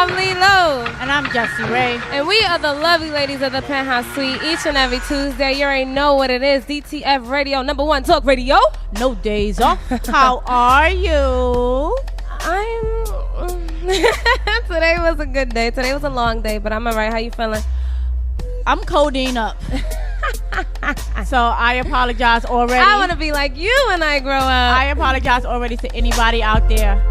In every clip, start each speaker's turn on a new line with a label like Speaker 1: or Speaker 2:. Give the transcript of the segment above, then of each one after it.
Speaker 1: I'm Lilo.
Speaker 2: And I'm Jessie Ray.
Speaker 1: And we are the lovely ladies of the Penthouse Suite. Each and every Tuesday, you already know what it is. DTF Radio, #1 talk radio.
Speaker 2: No days off. How are you?
Speaker 1: Today was a good day. Today was a long day, but I'm all right. How you feeling?
Speaker 2: I'm codeine up. So I apologize already.
Speaker 1: I want to be like you when I grow up.
Speaker 2: I apologize already to anybody out there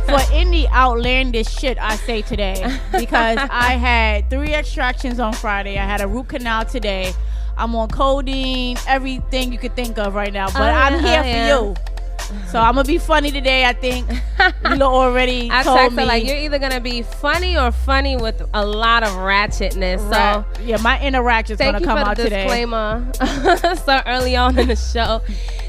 Speaker 2: for any outlandish shit I say today, because I had 3 extractions on Friday. I had a root canal today. I'm on codeine, everything you could think of right now. But I'm here for you. So I'm going to be funny today, I think. You already told me.
Speaker 1: Like, you're either going to be funny or funny with a lot of ratchetness. So
Speaker 2: yeah, my inner ratchet's going to come out today.
Speaker 1: Thank you for the disclaimer so early on in the show.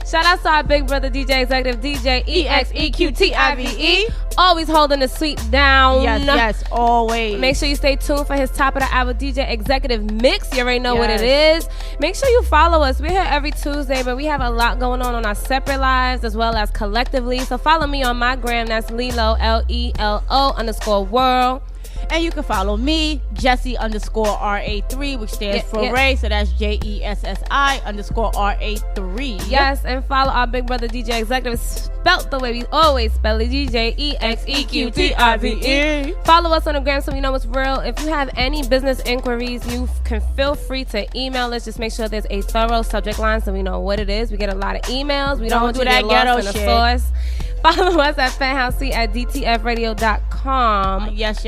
Speaker 1: Shout out to our big brother, DJ Executive, DJ EXEQTIVE. Always holding the suite down.
Speaker 2: Yes, always.
Speaker 1: Make sure you stay tuned for his top of the hour DJ Executive Mix. You already know what it is. Make sure you follow us. We're here every Tuesday, but we have a lot going on our separate lives as well as collectively. So follow me on my gram. That's Lilo, LELO_world.
Speaker 2: And you can follow me, Jessie_RA3, which stands for Ray. So that's JESSI_RA3.
Speaker 1: Yes, and follow our big brother DJ Executive, spelt the way we always spell it, DJ EXEQTIVE. Follow us on the gram so we know it's real. If you have any business inquiries, you can feel free to email us. Just make sure there's a thorough subject line so we know what it is. We get a lot of emails. We don't want you to get lost in the source. Follow us at Penthouse at DTFradio.com.
Speaker 2: Yes.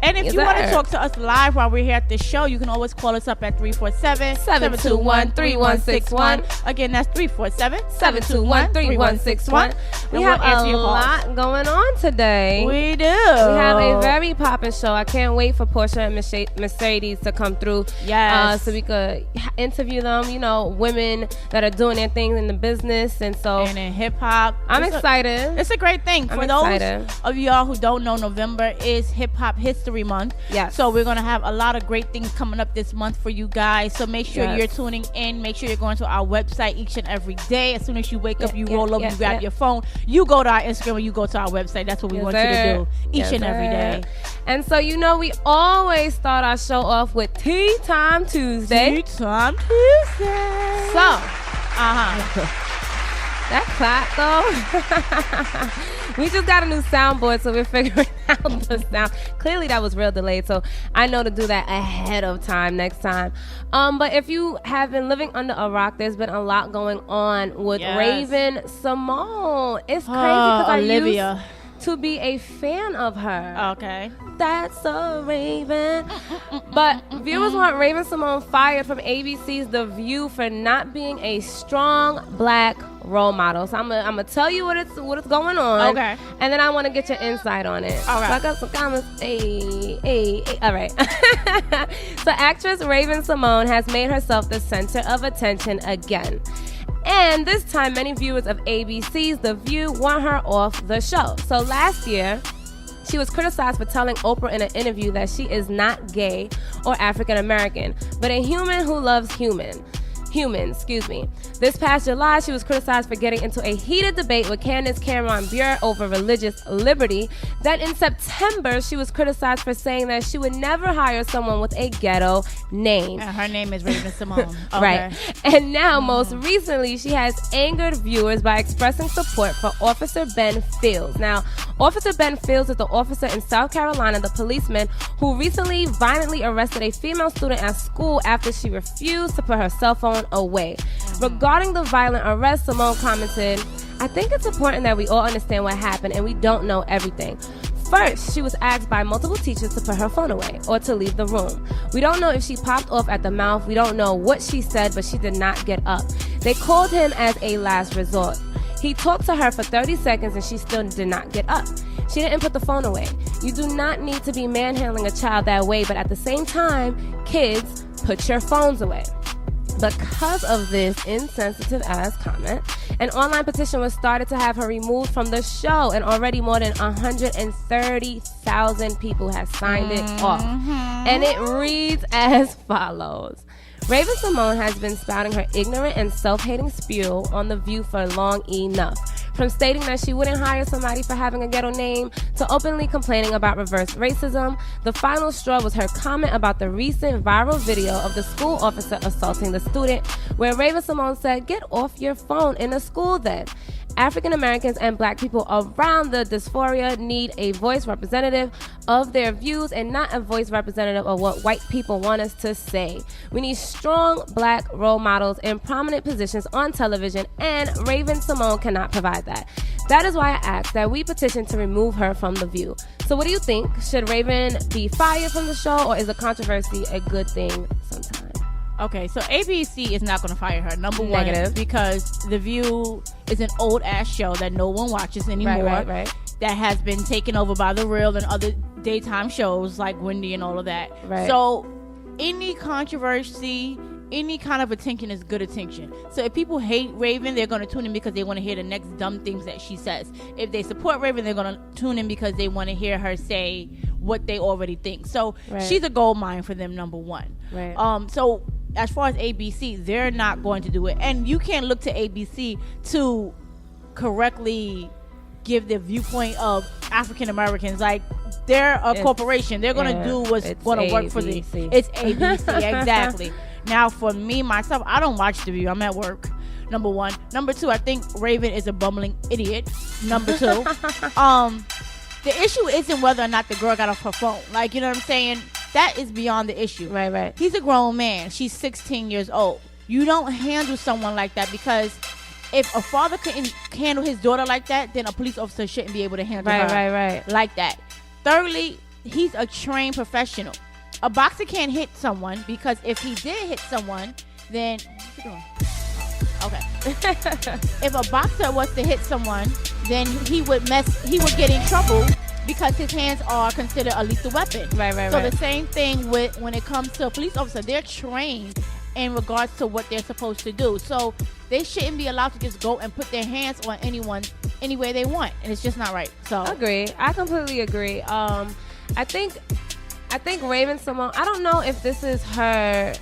Speaker 2: And if you want to talk to us live while we're here at the show, you can always call us up at 347-721-3161. Again, that's 347-721-3161.
Speaker 1: We have a lot going on today.
Speaker 2: We do.
Speaker 1: We have a very popping show. I can't wait for Portia and Mercedes to come through.
Speaker 2: Yes.
Speaker 1: So we could interview them, women that are doing their thing in the business. And in
Speaker 2: hip hop.
Speaker 1: I'm excited.
Speaker 2: It's a great thing. For those of y'all who don't know, November is Hip Hop History Month.
Speaker 1: Yes.
Speaker 2: So we're going to have a lot of great things coming up this month for you guys. So make sure you're tuning in. Make sure you're going to our website each and every day. As soon as you wake up, you roll over, you grab your phone, you go to our Instagram, and you go to our website. That's what we want you to do each and every day.
Speaker 1: And so, we always start our show off with Tea Time Tuesday.
Speaker 2: Tea Time Tuesday.
Speaker 1: So, that clap though. We just got a new soundboard, so we're figuring out the sound. Clearly that was real delayed, so I know to do that ahead of time next time. But if you have been living under a rock, there's been a lot going on with Raven Simone. It's crazy because I used to be a fan of her.
Speaker 2: Okay.
Speaker 1: That's a Raven. But viewers want Raven Simone fired from ABC's The View for not being a strong black role model. So I'm gonna tell you what is going on.
Speaker 2: Okay.
Speaker 1: And then I want to get your insight on it.
Speaker 2: All right.
Speaker 1: So I got some comments. Hey. All right. So actress Raven Simone has made herself the center of attention again. And this time, many viewers of ABC's The View want her off the show. So last year, she was criticized for telling Oprah in an interview that she is not gay or African American, but a human who loves humans. This past July, she was criticized for getting into a heated debate with Candace Cameron Bure over religious liberty. Then in September, she was criticized for saying that she would never hire someone with a ghetto name.
Speaker 2: And her name is Raven Simone. Okay.
Speaker 1: Right. And now, most recently, she has angered viewers by expressing support for Officer Ben Fields. Now, Officer Ben Fields is the officer in South Carolina, the policeman who recently violently arrested a female student at school after she refused to put her cell phone away. Regarding the violent arrest, Simone commented, "I think it's important that we all understand what happened and we don't know everything. First, she was asked by multiple teachers to put her phone away or to leave the room. We don't know if she popped off at the mouth. We don't know what she said, but she did not get up. They called him as a last resort. He talked to her for 30 seconds and she still did not get up. She didn't put the phone away. You do not need to be manhandling a child that way, but at the same time, kids, put your phones away." Because of this insensitive ass comment, an online petition was started to have her removed from the show, and already more than 130,000 people have signed it off. And it reads as follows. Raven Simone has been spouting her ignorant and self-hating spew on The View for long enough. From stating that she wouldn't hire somebody for having a ghetto name to openly complaining about reverse racism, the final straw was her comment about the recent viral video of the school officer assaulting the student, where Raven-Symoné said, "Get off your phone in the school then." African Americans and black people around the dysphoria need a voice representative of their views and not a voice representative of what white people want us to say. We need strong black role models in prominent positions on television, and Raven-Symoné cannot provide that. That is why I asked that we petition to remove her from The View. So what do you think? Should Raven be fired from the show, or is the controversy a good thing sometimes?
Speaker 2: Okay, so ABC is not going to fire her. Number one,
Speaker 1: Negative.
Speaker 2: because The View is an old ass show that no one watches anymore.
Speaker 1: Right.
Speaker 2: That has been taken over by The Real and other daytime shows like Wendy and all of that.
Speaker 1: Right.
Speaker 2: So any controversy, any kind of attention is good attention. So if people hate Raven, they're going to tune in because they want to hear the next dumb things that she says. If they support Raven, they're going to tune in because they want to hear her say what they already think. So she's a gold mine for them, number one.
Speaker 1: Right.
Speaker 2: So as far as ABC, they're not going to do it. And you can't look to ABC to correctly give the viewpoint of African Americans. Like, they're a corporation. They're going to do what's going to work for them. It's ABC, exactly. Now, for me, myself, I don't watch The View. I'm at work, number one. Number two, I think Raven is a bumbling idiot. Number two, the issue isn't whether or not the girl got off her phone. Like, you know what I'm saying? That is beyond the issue.
Speaker 1: Right.
Speaker 2: He's a grown man. She's 16 years old. You don't handle someone like that, because if a father couldn't handle his daughter like that, then a police officer shouldn't be able to handle her like that. Thirdly, he's a trained professional. A boxer can't hit someone, because if he did hit someone, then what you doing? Okay. If a boxer was to hit someone, then he would get in trouble, because his hands are considered a lethal weapon.
Speaker 1: Right.
Speaker 2: So the same thing when it comes to a police officer, they're trained in regards to what they're supposed to do. So they shouldn't be allowed to just go and put their hands on anyone any way they want, and it's just not right. So
Speaker 1: Agree. I completely agree. I think Raven-Symoné, I don't know if this is her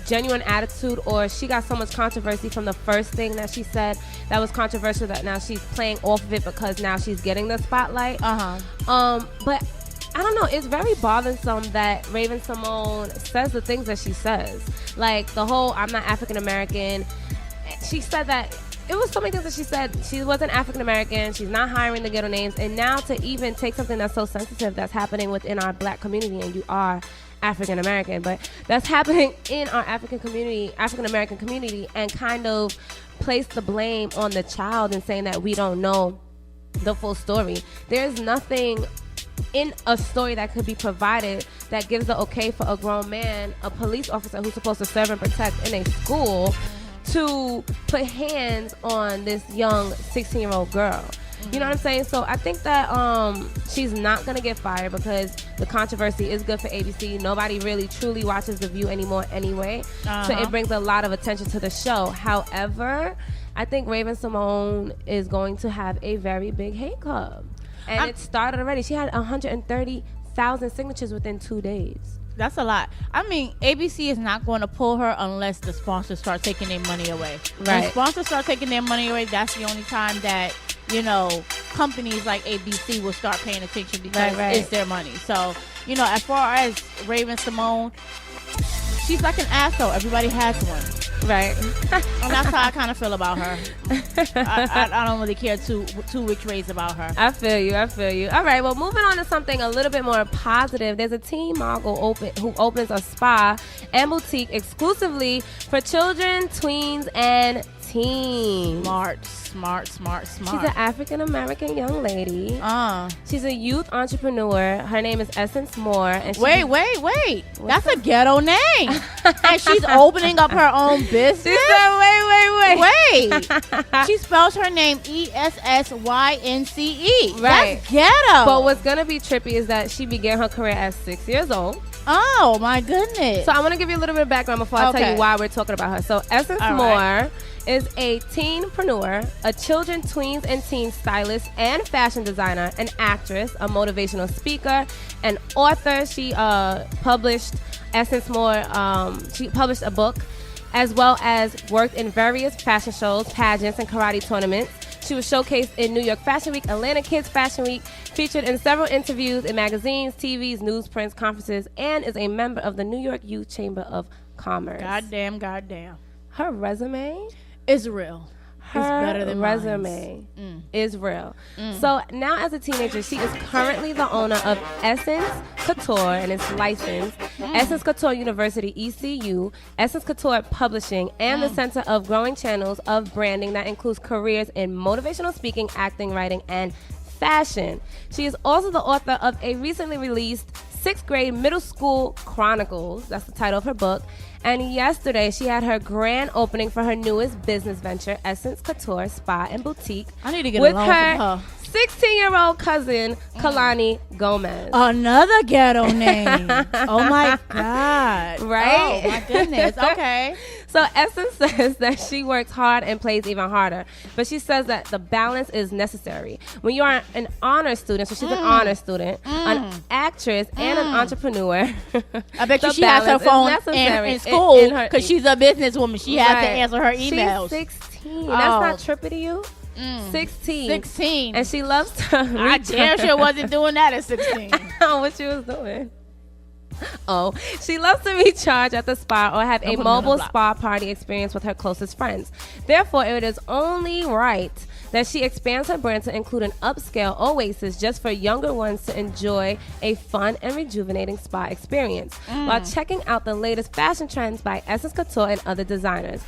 Speaker 1: genuine attitude, or she got so much controversy from the first thing that she said that was controversial that now she's playing off of it because now she's getting the spotlight. But I don't know, it's very bothersome that Raven-Symoné says the things that she says, like the whole "I'm not African American." She said that it was so many things that she said. She wasn't African American. She's not hiring the ghetto names, and now to even take something that's so sensitive that's happening within our black community, and you are African American, but that's happening in our African American community, and kind of place the blame on the child and saying that we don't know the full story. There's nothing in a story that could be provided that gives the okay for a grown man, a police officer who's supposed to serve and protect in a school, to put hands on this young 16-year-old girl. You know what I'm saying? So I think that she's not going to get fired, because the controversy is good for ABC. Nobody really truly watches The View anymore anyway. So it brings a lot of attention to the show. However, I think Raven-Symoné is going to have a very big hate club. And it started already. She had 130,000 signatures within 2 days.
Speaker 2: That's a lot. I mean, ABC is not going to pull her unless the sponsors start taking their money away.
Speaker 1: Right.
Speaker 2: When sponsors start taking their money away, that's the only time that, you know, companies like ABC will start paying attention, because it's their money. So, you know, as far as Raven-Symoné, she's like an asshole. Everybody has one.
Speaker 1: Right.
Speaker 2: And that's how I kind of feel about her. I don't really care two which ways about her.
Speaker 1: I feel you. All right, well, moving on to something a little bit more positive. There's a teen mogul who opens a spa and boutique exclusively for children, tweens, and teens.
Speaker 2: Smart.
Speaker 1: She's an African-American young lady. She's a youth entrepreneur. Her name is Essence Moore. And
Speaker 2: Wait. That's a ghetto name. And she's opening up her own business?
Speaker 1: She said, wait.
Speaker 2: She spells her name Essynce.
Speaker 1: Right.
Speaker 2: That's ghetto.
Speaker 1: But what's going to be trippy is that she began her career at 6 years old.
Speaker 2: Oh, my goodness.
Speaker 1: So I want to give you a little bit of background before I tell you why we're talking about her. So Essence Moore is a teenpreneur, a children, tweens, and teen stylist and fashion designer, an actress, a motivational speaker, an author. She published Essence Moore. She published a book, as well as worked in various fashion shows, pageants, and karate tournaments. She was showcased in New York Fashion Week, Atlanta Kids Fashion Week, featured in several interviews in magazines, TVs, newsprints, conferences, and is a member of the New York Youth Chamber of Commerce.
Speaker 2: Goddamn.
Speaker 1: Her resume
Speaker 2: is real. It's better than
Speaker 1: resume is real. So now as a teenager, she is currently the owner of Essence Couture and is licensed, Essence Couture University, ECU, Essence Couture Publishing, and the Center of Growing Channels of Branding that includes careers in motivational speaking, acting, writing, and fashion. She is also the author of a recently released 6th grade middle school chronicles. That's the title of her book. And yesterday, she had her grand opening for her newest business venture, Essence Couture Spa and Boutique.
Speaker 2: I need to get
Speaker 1: with
Speaker 2: along
Speaker 1: her
Speaker 2: with her
Speaker 1: 16-year-old cousin, Kalani Gomez.
Speaker 2: Another ghetto name. Oh my God.
Speaker 1: Right?
Speaker 2: Oh my goodness. Okay.
Speaker 1: So Essence says that she works hard and plays even harder, but she says that the balance is necessary. When you are an honor student, so she's an honor student, an actress, and an entrepreneur.
Speaker 2: I bet you she has her phone in school because she's a businesswoman. She has to answer her emails.
Speaker 1: She's 16. That's not trippy to you? 16. And she loves to
Speaker 2: I damn sure wasn't doing that at 16.
Speaker 1: What she was doing. Oh, she loves to recharge at the spa or have a mobile spa party experience with her closest friends. Therefore, it is only right that she expands her brand to include an upscale oasis just for younger ones to enjoy a fun and rejuvenating spa experience while checking out the latest fashion trends by Essence Couture and other designers.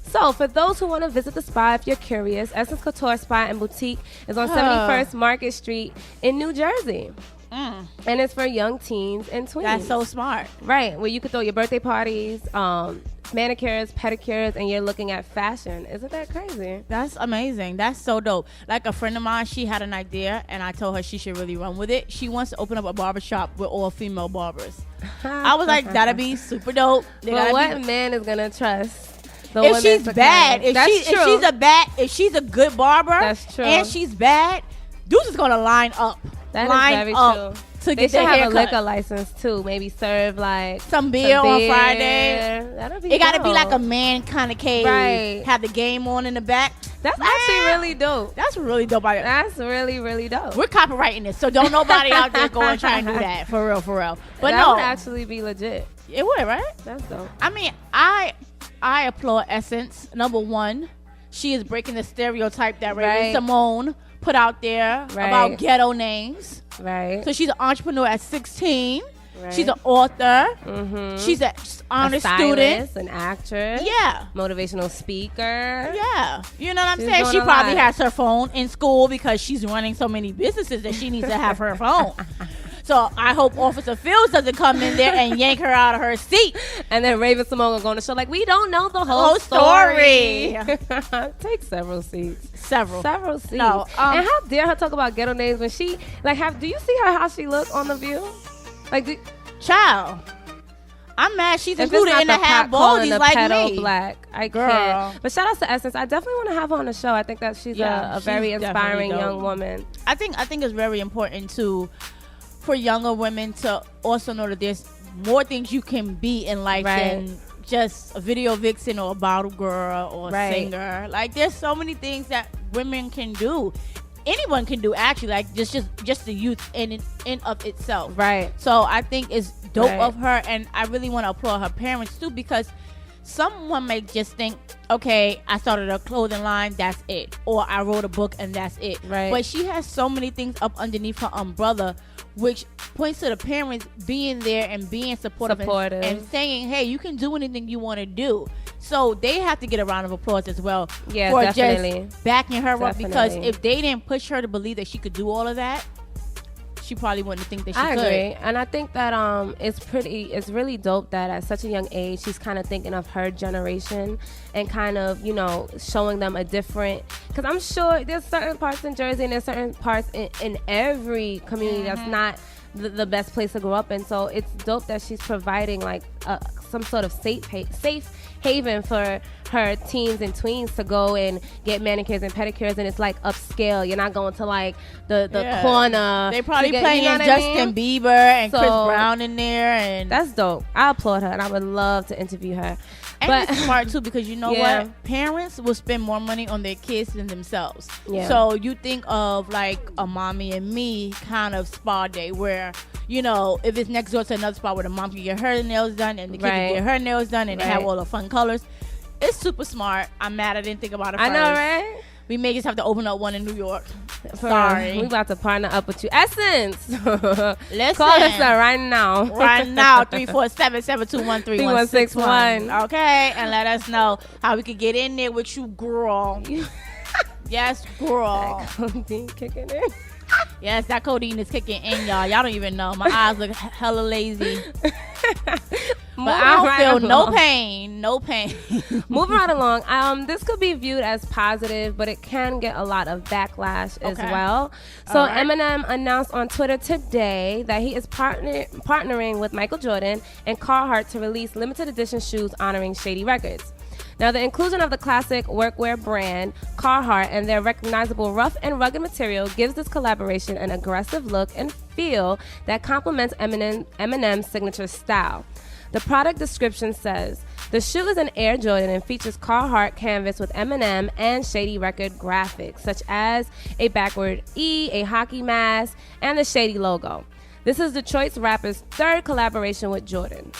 Speaker 1: So, for those who want to visit the spa, if you're curious, Essence Couture Spa and Boutique is on 71st Market Street in New Jersey. And it's for young teens and tweens.
Speaker 2: That's so smart.
Speaker 1: Right, where you could throw your birthday parties, manicures, pedicures, and you're looking at fashion. Isn't that crazy?
Speaker 2: That's amazing. That's so dope. Like a friend of mine, she had an idea, and I told her she should really run with it. She wants to open up a barbershop with all female barbers. I was like, that'd be super dope.
Speaker 1: Well, what man is going to trust?
Speaker 2: If she's bad, if she's a good barber,
Speaker 1: that's true.
Speaker 2: And she's bad, dudes is gonna line up.
Speaker 1: That is very true.
Speaker 2: To
Speaker 1: they
Speaker 2: get
Speaker 1: should have
Speaker 2: haircut.
Speaker 1: a liquor license too. Maybe serve like
Speaker 2: some beer on Friday.
Speaker 1: That'll be.
Speaker 2: It gotta be like a man kind of cave.
Speaker 1: Right.
Speaker 2: Have the game on in the back.
Speaker 1: That's actually really dope.
Speaker 2: That's really dope.
Speaker 1: That's really dope.
Speaker 2: We're copywriting this, so don't nobody out there go and try and do that for real. But
Speaker 1: that
Speaker 2: no,
Speaker 1: would actually be legit.
Speaker 2: It would, right?
Speaker 1: That's dope.
Speaker 2: I mean, I applaud Essence. Number one, she is breaking the stereotype that Raven Simone put out there about ghetto names.
Speaker 1: Right.
Speaker 2: So she's an entrepreneur at 16. Right. She's an author. She's an honor student.
Speaker 1: An actress.
Speaker 2: Yeah.
Speaker 1: Motivational speaker.
Speaker 2: Yeah. You know what I'm saying? She probably has her phone in school because she's running so many businesses that she needs to have her phone. So I hope Officer Fields doesn't come in there and yank her out of her seat.
Speaker 1: And then Raven Simone will go on the show like, we don't know the whole story. Take several seats. Several seats. No, and how dare her talk about ghetto names when she, do you see her how she look on The View?
Speaker 2: Child. I'm mad she's included in the half baldies like me.
Speaker 1: Black. I can't. But shout out to Essence. I definitely want to have her on the show. I think that she's a very inspiring young woman.
Speaker 2: I think it's very important for younger women to also know that there's more things you can be in life than just a video vixen or a bottle girl or a singer. Like, there's so many things that women can do. Anyone can do, actually, like just the youth in of itself. Right. So I think it's dope of her, and I really want to applaud her parents too, because someone may just think, okay, I started a clothing line, that's it, or I wrote a book and that's it. Right. But she has so many things up underneath her umbrella, which points to the parents being there and being supportive. And saying, hey, you can do anything you want to do. So they have to get a round of applause as well for definitely just backing her up, because if they didn't push her to believe that she could do all of that, she probably wouldn't think that she could. I agree. And I think that it's really dope that at such a young age she's kind of thinking of her generation and kind of, showing them a different, because I'm sure there's certain parts in Jersey and there's certain parts in every community that's not the best place to grow up in. So it's dope that she's providing some sort of safe haven for her teens and tweens to go and get manicures and pedicures, and it's upscale. You're not going to the corner. They probably playing Justin Bieber and Chris Brown in there, and that's dope. I applaud her, and I would love to interview her. And it's smart too, because you know what? Parents will spend more money on their kids than themselves.
Speaker 1: Yeah.
Speaker 2: So you think of like a mommy and me kind of spa day where, you know, if it's next door to another spot where the mom can get her nails done and the kid can get her nails done and they have all the fun colors. It's super smart. I'm mad I didn't think about it first.
Speaker 1: I know, right?
Speaker 2: We may just have to open up one in New York.
Speaker 1: Sorry. We about to partner up with you. Essence.
Speaker 2: Listen.
Speaker 1: Call us right now.
Speaker 2: Right now. 347-721-3161. Okay. And let us know how we could get in there with you, girl. Yes, girl.
Speaker 1: That codeine kicking in.
Speaker 2: Yes, that codeine is kicking in, y'all. Y'all don't even know. My eyes look hella lazy. But I don't feel no pain. No pain.
Speaker 1: Moving right along. This could be viewed as positive, but it can get a lot of backlash as well. So Eminem announced on Twitter today that he is partnering with Michael Jordan and Carhartt to release limited edition shoes honoring Shady Records. Now, the inclusion of the classic workwear brand Carhartt and their recognizable rough and rugged material gives this collaboration an aggressive look and feel that complements Eminem's signature style. The product description says, the shoe is an Air Jordan and features Carhartt canvas with Eminem and Shady Record graphics, such as a backward E, a hockey mask, and the Shady logo. This is Detroit's rapper's third collaboration with Jordan.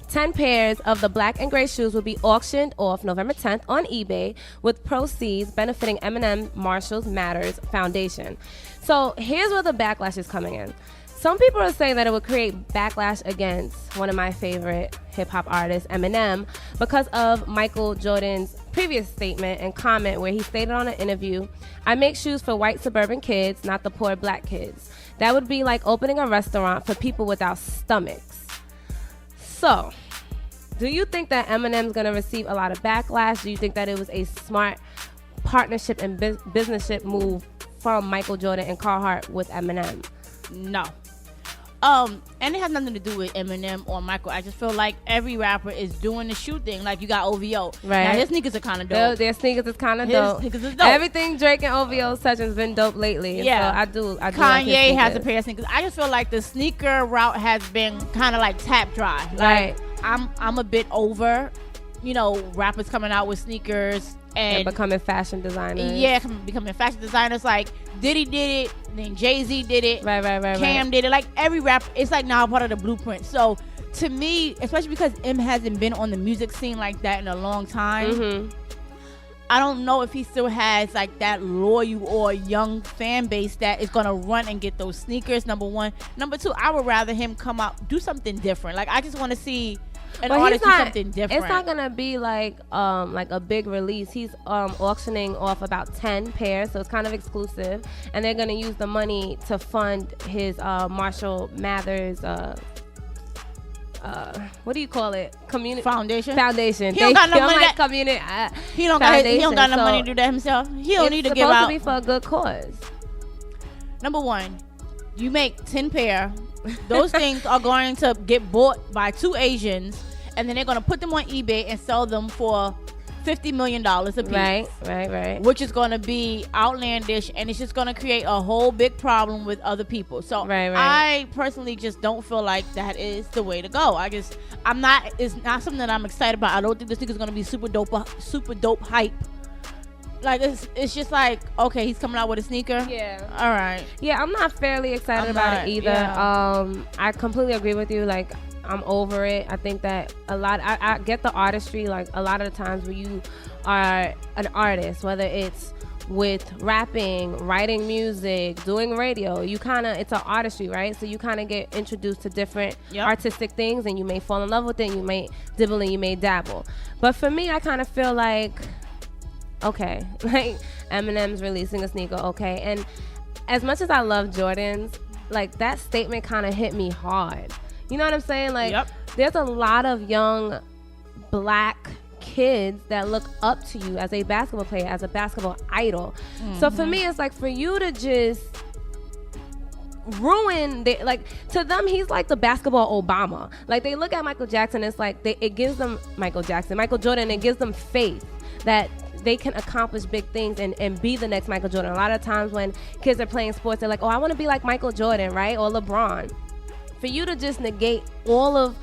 Speaker 1: 10 pairs of the black and gray shoes will be auctioned off November 10th on eBay, with proceeds benefiting Eminem Marshall Matters Foundation. So here's where the backlash is coming in. Some people are saying that it would create backlash against one of my favorite hip-hop artists, Eminem, because of Michael Jordan's previous statement and comment where he stated on an interview, "I make shoes for white suburban kids, not the poor black kids. That would be like opening a restaurant for people without stomachs." So, do you think that Eminem's going to receive a lot of backlash? Do you think that it was a smart partnership and businessship move from Michael Jordan and Carhartt with Eminem?
Speaker 2: No. And it has nothing to do with Eminem or Michael. I just feel like every rapper is doing the shoe thing. Like you got OVO.
Speaker 1: Right.
Speaker 2: Now his sneakers are kind of dope.
Speaker 1: Their sneakers is kind of dope.
Speaker 2: Sneakers is dope.
Speaker 1: Everything Drake and OVO's touch has been dope lately.
Speaker 2: Yeah.
Speaker 1: So I do
Speaker 2: Kanye
Speaker 1: like
Speaker 2: has a pair of sneakers. I just feel like the sneaker route has been kind of like tap dry. Like I'm a bit over, you know, rappers coming out with sneakers and
Speaker 1: becoming fashion designers.
Speaker 2: Yeah, becoming fashion designers. Like Diddy did it, then Jay-Z did it,
Speaker 1: right.
Speaker 2: Cam did it. Like every rapper, it's like now part of the blueprint. So to me, especially because M hasn't been on the music scene like that in a long time, I don't know if he still has like that loyal or young fan base that is gonna run and get those sneakers. Number one. Number two, I would rather him come out, do something different. Like I just want to see an artist do something different.
Speaker 1: It's not gonna be like a big release. He's auctioning off about 10 pairs, so it's kind of exclusive, and they're gonna use the money to fund his Marshall Mathers what do you call it? Foundation.
Speaker 2: He don't got no money. He don't got no money to do that himself. He don't need to give out.
Speaker 1: It's supposed to be for a good cause.
Speaker 2: Number one, you make 10 pair. Those things are going to get bought by two Asians, and then they're going to put them on eBay and sell them for $50 million a piece.
Speaker 1: Right.
Speaker 2: Which is going to be outlandish, and it's just going to create a whole big problem with other people. So I personally just don't feel like that is the way to go. It's not something that I'm excited about. I don't think this nigga's going to be super dope hype. Like it's just like, okay, he's coming out with a sneaker.
Speaker 1: Yeah.
Speaker 2: All right.
Speaker 1: Yeah, I'm not fairly excited about it either.
Speaker 2: Yeah.
Speaker 1: I completely agree with you. Like, I'm over it. I think that I get the artistry. Like, a lot of the times when you are an artist, whether it's with rapping, writing music, doing radio, it's an artistry, right? So you kind of get introduced to different artistic things, and you may fall in love with it, and you may dibble and you may dabble. But for me, I kind of feel like, okay, like Eminem's releasing a sneaker, okay, and as much as I love Jordans, like that statement kind of hit me hard. You know what I'm saying? Like, there's a lot of young black kids that look up to you as a basketball player, as a basketball idol. So for me, it's like, for you to just ruin to them, he's like the basketball Obama. Like, they look at Michael Jackson, it's like it gives them Michael Jordan, it gives them faith that they can accomplish big things and be the next Michael Jordan. A lot of times when kids are playing sports, they're like, oh, I want to be like Michael Jordan, right? Or LeBron. For you to just negate all of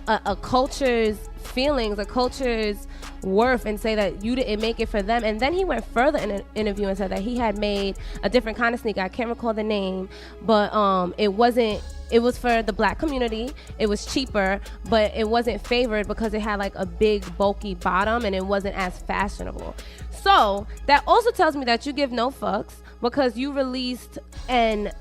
Speaker 1: a culture's feelings, a culture's worth, and say that you didn't make it for them. And then he went further in an interview and said that he had made a different kind of sneaker. I can't recall the name, but it was for the black community. It was cheaper, but it wasn't favored because it had like a big bulky bottom and it wasn't as fashionable. So that also tells me that you give no fucks, because you released a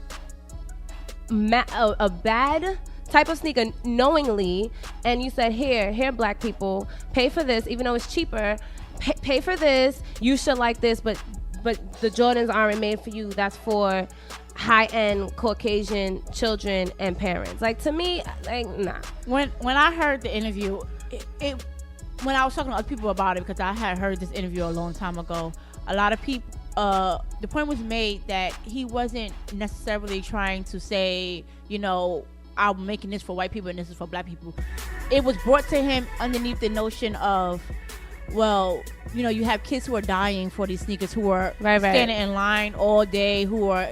Speaker 1: bad type of sneaker knowingly, and you said, here black people, pay for this, even though it's cheaper, pay for this, you should like this, but the Jordans aren't made for you. That's for high-end Caucasian children and parents. Like, to me, like, nah.
Speaker 2: When I heard the interview, when I was talking to other people about it, because I had heard this interview a long time ago, a lot of people, the point was made that he wasn't necessarily trying to say, I'm making this for white people and this is for black people. It was brought to him underneath the notion of, well, you have kids who are dying for these sneakers, who are standing in line all day, who are,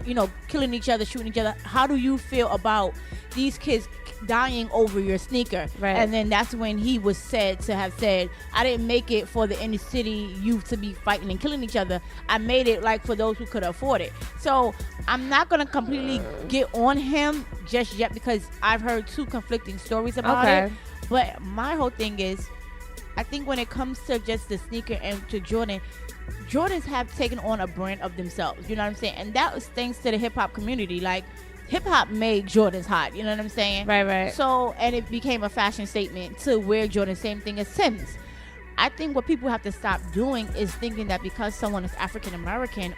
Speaker 2: killing each other, shooting each other. How do you feel about these kids dying over your sneaker?
Speaker 1: Right.
Speaker 2: And then that's when he was said to have said, I didn't make it for the inner city youth to be fighting and killing each other. I made it like for those who could afford it. So I'm not going to completely get on him just yet, because I've heard two conflicting stories about it. But my whole thing is, I think when it comes to just the sneaker and to Jordans have taken on a brand of themselves. You know what I'm saying? And that was thanks to the hip hop community. Like, hip hop made Jordans hot. You know what I'm saying?
Speaker 1: Right.
Speaker 2: So, and it became a fashion statement to wear Jordan. Same thing as Sims. I think what people have to stop doing is thinking that because someone is African American,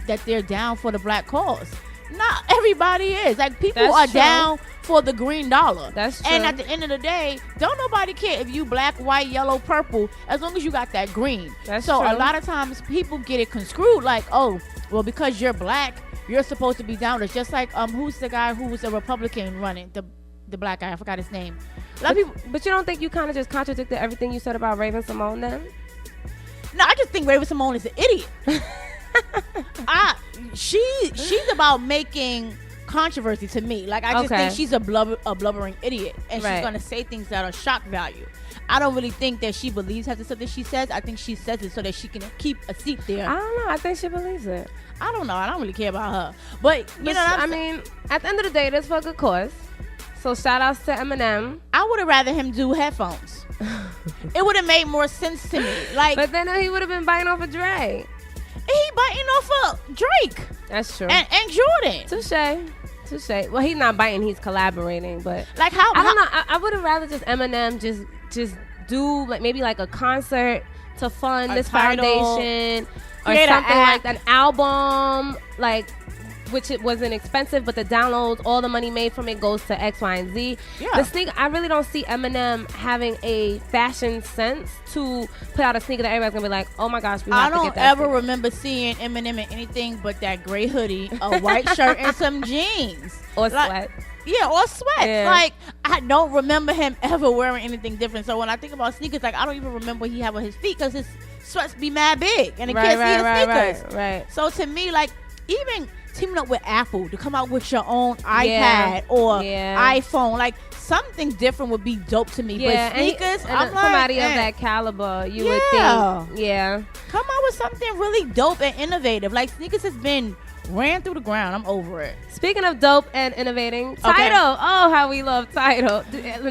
Speaker 2: that they're down for the black cause. Not everybody is. Like, people are down for the green dollar.
Speaker 1: That's true.
Speaker 2: And at the end of the day, don't nobody care if you black, white, yellow, purple, as long as you got that green.
Speaker 1: That's
Speaker 2: so
Speaker 1: true.
Speaker 2: A lot of times people get it construed like, oh, well, because you're black, you're supposed to be down. It's just like, who's the guy who was a Republican running? The black guy, I forgot his name.
Speaker 1: But you don't think you kind of just contradicted everything you said about Raven Simone then?
Speaker 2: No, I just think Raven Simone is an idiot. She's about making controversy to me. Like, I just think she's a blubbering idiot, and she's gonna say things that are shock value. I don't really think that she believes half the stuff that she says. I think she says it so that she can keep a seat there.
Speaker 1: I don't know. I think she believes it.
Speaker 2: I don't know. I don't really care about her. But you know what
Speaker 1: I mean, at the end of the day, it is for a good cause. So shout outs to Eminem.
Speaker 2: I would have rather him do headphones. It would have made more sense to me. Like,
Speaker 1: but then he would have been biting off of Dre.
Speaker 2: He biting off of Drake.
Speaker 1: That's true.
Speaker 2: And Jordan.
Speaker 1: Touche. Well, he's not biting. He's collaborating. But
Speaker 2: like, how?
Speaker 1: I don't know. I would have rather just Eminem just do like maybe like a concert to fund this foundation or something like that. An album, like, which it wasn't expensive, but the downloads, all the money made from it goes to X, Y, and Z. Yeah. The sneaker, I really don't see Eminem having a fashion sense to put out a sneaker that everybody's gonna be like, oh my gosh, we have to get that.
Speaker 2: I don't ever remember seeing Eminem in anything but that gray hoodie, a white shirt, and some jeans.
Speaker 1: Or sweat.
Speaker 2: Yeah, or sweat. Yeah. Like, I don't remember him ever wearing anything different. So when I think about sneakers, like, I don't even remember what he had on his feet, because his sweats be mad big and it can't see his sneakers.
Speaker 1: Right.
Speaker 2: So to me, like, even teaming up with Apple to come out with your own iPad or iPhone, like, something different would be dope to me. But sneakers, I'm like,
Speaker 1: somebody of that caliber, you would think. Yeah.
Speaker 2: Come out with something really dope and innovative. Like, sneakers has been ran through the ground. I'm over it.
Speaker 1: Speaking of dope and innovating, Tidal. Oh, how we love Tidal.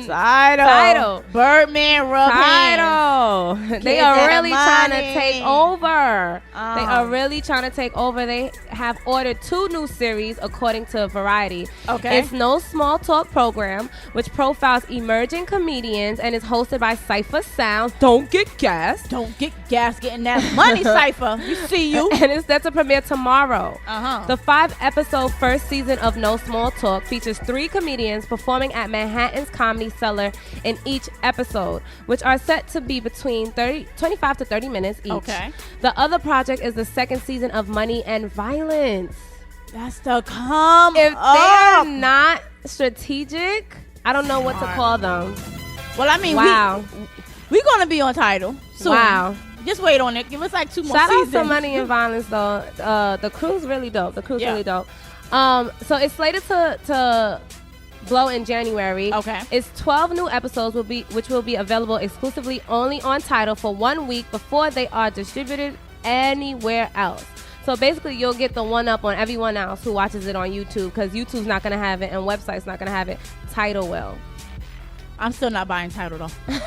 Speaker 2: Tidal. Birdman rub
Speaker 1: Tidal. They are really trying to take over. They are really trying to take over. They have ordered 2 new series, according to Variety.
Speaker 2: Okay.
Speaker 1: It's No Small Talk program, which profiles emerging comedians and is hosted by Cypher Sounds. Don't get gas.
Speaker 2: Don't get gas getting that money, Cypher. We see you.
Speaker 1: And it's set to premiere tomorrow. The 5-episode first season of No Small Talk features 3 comedians performing at Manhattan's Comedy Cellar in each episode, which are set to be between 25 to 30 minutes each.
Speaker 2: Okay.
Speaker 1: The other project is the 2nd season of Money and Violence.
Speaker 2: That's the come
Speaker 1: If
Speaker 2: up.
Speaker 1: they are not strategic, I don't know what to call them.
Speaker 2: Well, I mean, we're going to be on Tidal soon.
Speaker 1: Wow.
Speaker 2: Just wait on it. Give us like 2 more
Speaker 1: seasons.
Speaker 2: seasons.
Speaker 1: Shout out to Money and Violence, though. The crew's really dope. Really dope. So it's slated to blow in January.
Speaker 2: Okay.
Speaker 1: It's 12 new episodes which will be available exclusively only on Tidal for 1 week before they are distributed anywhere else. So basically, you'll get the one up on everyone else who watches it on YouTube, because YouTube's not going to have it and website's not going to have it. Tidal will.
Speaker 2: I'm still not buying Tidal though.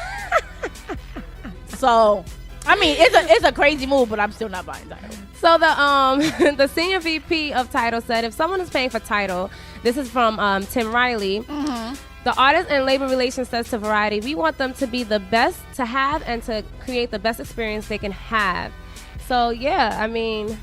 Speaker 2: So, I mean, it's a crazy move, but I'm still not buying Tidal.
Speaker 1: So the the senior VP of Tidal said, if someone is paying for Tidal, this is from Tim Riley.
Speaker 2: Mm-hmm.
Speaker 1: The artist and labor relations says to Variety, we want them to be the best to have and to create the best experience they can have. So yeah, I mean,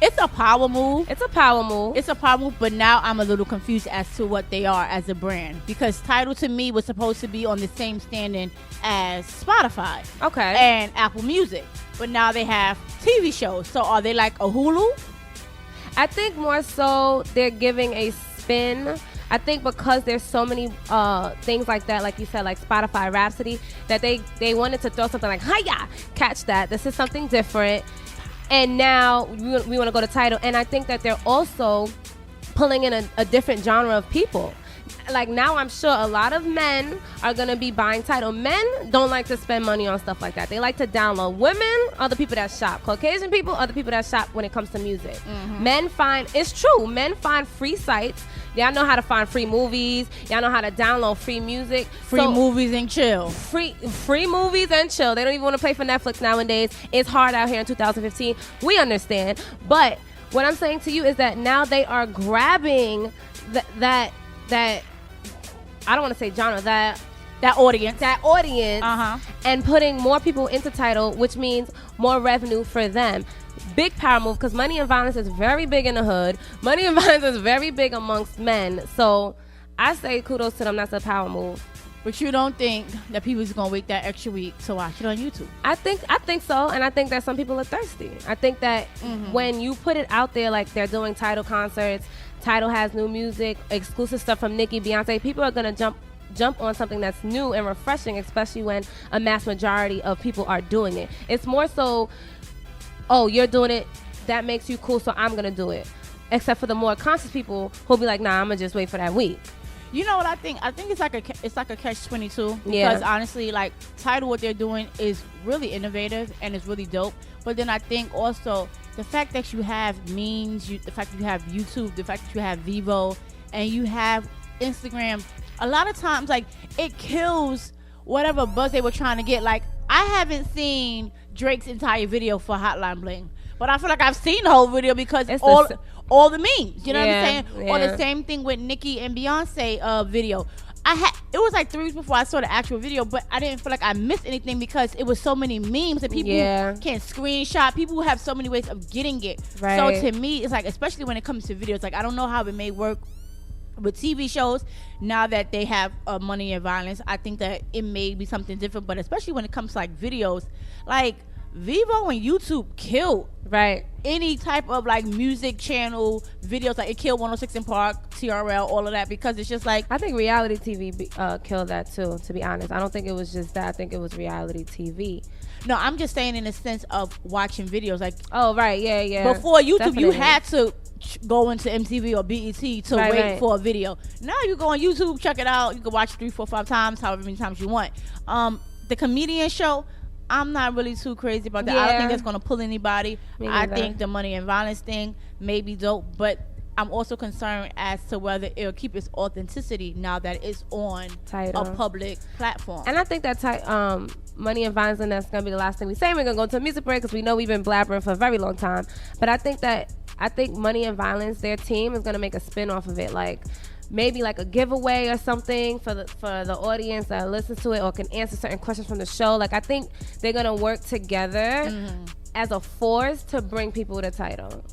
Speaker 2: it's a power move.
Speaker 1: It's a power move.
Speaker 2: It's a power move, but now I'm a little confused as to what they are as a brand, because Tidal to me was supposed to be on the same standing as Spotify,
Speaker 1: okay,
Speaker 2: and Apple Music, but now they have TV shows. So are they like a Hulu?
Speaker 1: I think more so they're giving a spin. I think because there's so many things like that, like you said, like Spotify Rhapsody, that they wanted to throw something like, hiya, catch that. This is something different. And now we want to go to Tidal. And I think that they're also pulling in a different genre of people. Like now I'm sure a lot of men are going to be buying Tidal. Men don't like to spend money on stuff like that. They like to download. Women are the people that shop. Caucasian people are the people that shop when it comes to music. Mm-hmm. Men find free sites. Y'all know how to find free movies. Y'all know how to download free music.
Speaker 2: Free movies and chill.
Speaker 1: Free movies and chill. They don't even want to pay for Netflix nowadays. It's hard out here in 2015. We understand. But what I'm saying to you is that now they are grabbing that I don't want to say genre, that audience, and putting more people into Tidal, which means more revenue for them. Big power move, because money and violence is very big in the hood. Money and violence is very big amongst men. So I say kudos to them. That's a power move.
Speaker 2: But you don't think that people is gonna wait that extra week to watch it on YouTube?
Speaker 1: I think so, and I think that some people are thirsty. I think that when you put it out there, like they're doing Tidal concerts, Tidal has new music, exclusive stuff from Nicki, Beyonce, people are gonna jump on something that's new and refreshing, especially when a mass majority of people are doing it. It's more so, oh, you're doing it, that makes you cool, so I'm gonna do it. Except for the more conscious people who'll be like, nah, I'm gonna just wait for that week.
Speaker 2: You know what I think? I think it's like a catch-22.
Speaker 1: Yeah.
Speaker 2: Because honestly, like Tidal, what they're doing is really innovative and it's really dope. But then I think also the fact that you have memes, the fact that you have YouTube, the fact that you have Vivo, and you have Instagram, a lot of times like it kills whatever buzz they were trying to get. Like I haven't seen Drake's entire video for Hotline Bling, but I feel like I've seen the whole video because it's all the memes, you know what I'm saying?
Speaker 1: Yeah.
Speaker 2: Or the same thing with Nicki and Beyonce video. It was like 3 weeks before I saw the actual video, but I didn't feel like I missed anything because it was so many memes that people can screenshot. People have so many ways of getting it.
Speaker 1: Right.
Speaker 2: So to me, it's like, especially when it comes to videos, like I don't know how it may work with TV shows now that they have money and violence. I think that it may be something different, but especially when it comes to like videos, like Vivo and YouTube killed any type of like music channel videos. Like it killed 106 in Park, TRL, all of that, because it's just like,
Speaker 1: I think reality TV killed that too, to be honest. I don't think it was just that. I think it was reality TV.
Speaker 2: No, I'm just saying in the sense of watching videos. Like,
Speaker 1: oh right, yeah.
Speaker 2: Before YouTube,
Speaker 1: definitely.
Speaker 2: you had to go into MTV or BET to wait for a video. Now you go on YouTube, check it out. You can watch 3, 4, 5 times, however many times you want. The comedian show, I'm not really too crazy about that. I don't think that's going to pull anybody. I think the money and violence thing may be dope, but I'm also concerned as to whether it'll keep its authenticity now that it's on
Speaker 1: Tidal,
Speaker 2: a public platform.
Speaker 1: And I think that money and violence, and that's going to be the last thing we say. We're going to go to a music break because we know we've been blabbering for a very long time. But I think money and violence, their team is going to make a spin off of it. Like, maybe like a giveaway or something for the audience that listens to it or can answer certain questions from the show. Like I think they're gonna work together as a force to bring people to Tidal.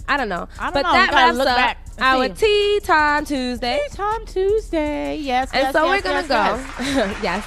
Speaker 1: I don't know. But that wraps up our Tea Time Tuesday.
Speaker 2: Tea Time Tuesday. Yes.
Speaker 1: And so we're gonna go.
Speaker 2: Yes.